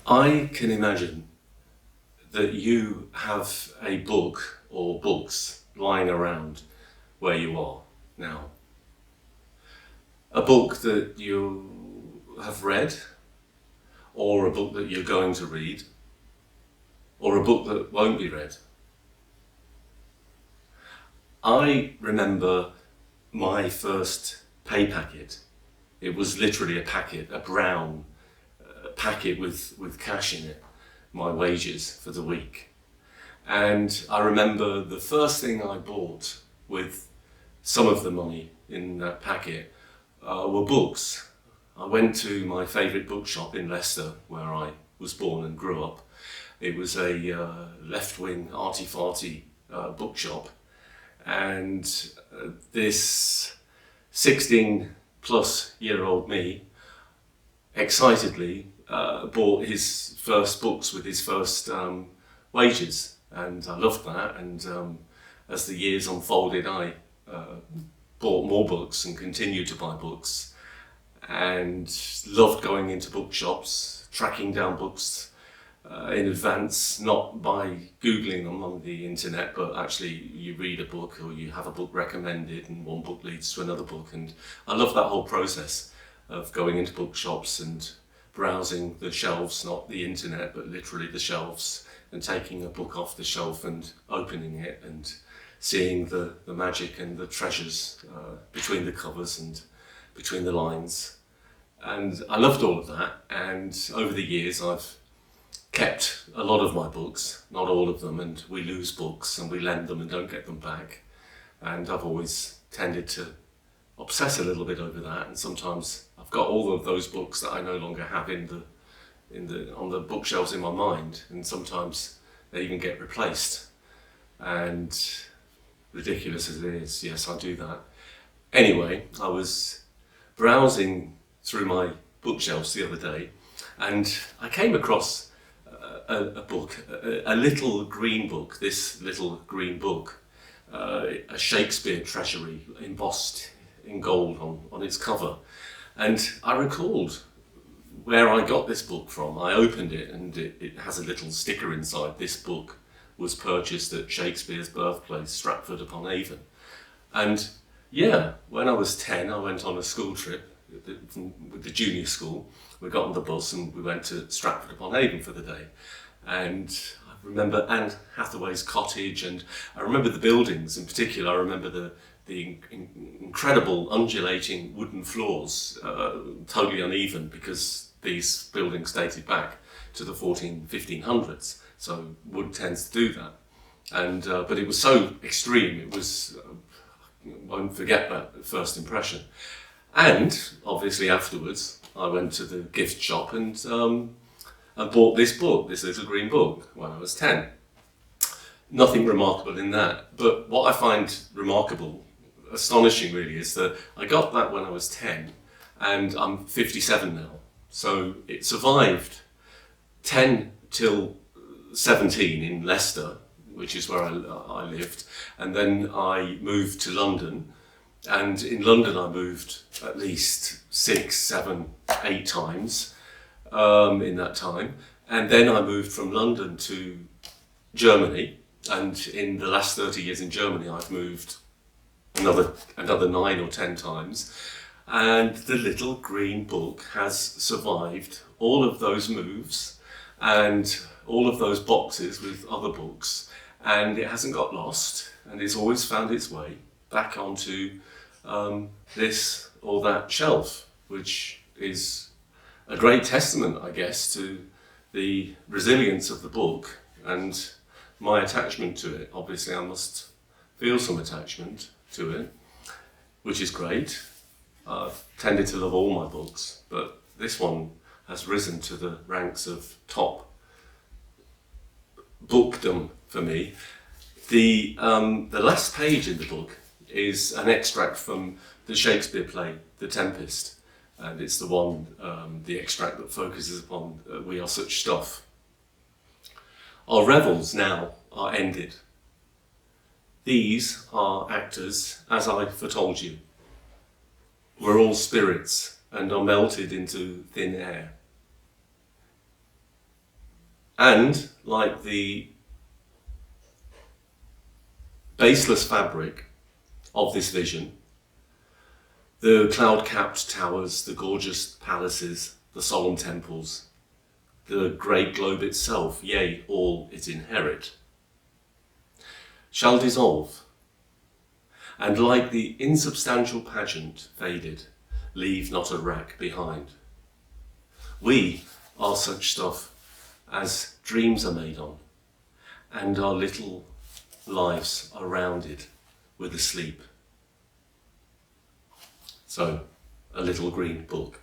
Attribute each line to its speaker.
Speaker 1: I can imagine that you have a book or books lying around where you are now. A book that you have read, or a book that you're going to read, or a book that won't be read. I remember my first pay packet. It was literally a packet, a brown packet with cash in it, my wages for the week. And I remember the first thing I bought with some of the money in that packet were books. I went to my favourite bookshop in Leicester, where I was born and grew up. It was a left-wing arty-farty bookshop, and this 16-plus-year-old me excitedly bought his first books with his first wages, and I loved that. And as the years unfolded, I bought more books and continued to buy books, and loved going into bookshops, tracking down books in advance, not by Googling them on the internet, but actually you read a book or you have a book recommended and one book leads to another book. And I love that whole process of going into bookshops and browsing the shelves, not the internet, but literally the shelves, and taking a book off the shelf and opening it and seeing the magic and the treasures between the covers and between the lines. And I loved all of that, and over the years I've kept a lot of my books, not all of them, and we lose books and we lend them and don't get them back. And I've always tended to obsess a little bit over that, and sometimes I've got all of those books that I no longer have on the bookshelves in my mind, and sometimes they even get replaced. And ridiculous as it is, yes, I do that. Anyway, I was browsing through my bookshelves the other day, and I came across a book, a little green book, this little green book, a Shakespeare treasury embossed in gold on its cover. And I recalled where I got this book from. I opened it, and it has a little sticker inside. This book was purchased at Shakespeare's birthplace, Stratford upon Avon. And yeah, when I was 10, I went on a school trip with the junior school. We got on the bus and we went to Stratford upon Avon for the day. And I remember Anne Hathaway's cottage, and I remember the buildings in particular. I remember the incredible undulating wooden floors, totally uneven because these buildings dated back to the 1500s. So wood tends to do that. And but it was so extreme, it was, won't forget that first impression. And obviously afterwards, I went to the gift shop and bought this book, this little green book, when I was 10. Nothing remarkable in that, but what I find remarkable, astonishing really, is that I got that when I was 10, and I'm 57 now. So it survived 10 till 17 in Leicester, which is where I lived, and then I moved to London. And in London I moved at least 6, 7, 8 times in that time. And then I moved from London to Germany. And in the last 30 years in Germany, I've moved another 9 or 10 times. And the little green book has survived all of those moves and all of those boxes with other books. And it hasn't got lost, and it's always found its way back onto this or that shelf, which is a great testament, I guess, to the resilience of the book and my attachment to it. Obviously, I must feel some attachment to it, which is great. I've tended to love all my books, but this one has risen to the ranks of top bookdom for me. The last page in the book is an extract from the Shakespeare play, The Tempest, and it's the one, the extract that focuses upon we are such stuff. Our revels now are ended. These are actors, as I foretold you. We're all spirits and are melted into thin air. And like the baseless fabric of this vision, the cloud-capped towers, the gorgeous palaces, the solemn temples, the great globe itself, yea, all it inherit, shall dissolve, and like the insubstantial pageant faded, leave not a wreck behind. We are such stuff as dreams are made on, and our little lives are rounded with a sleep. So, a little green book.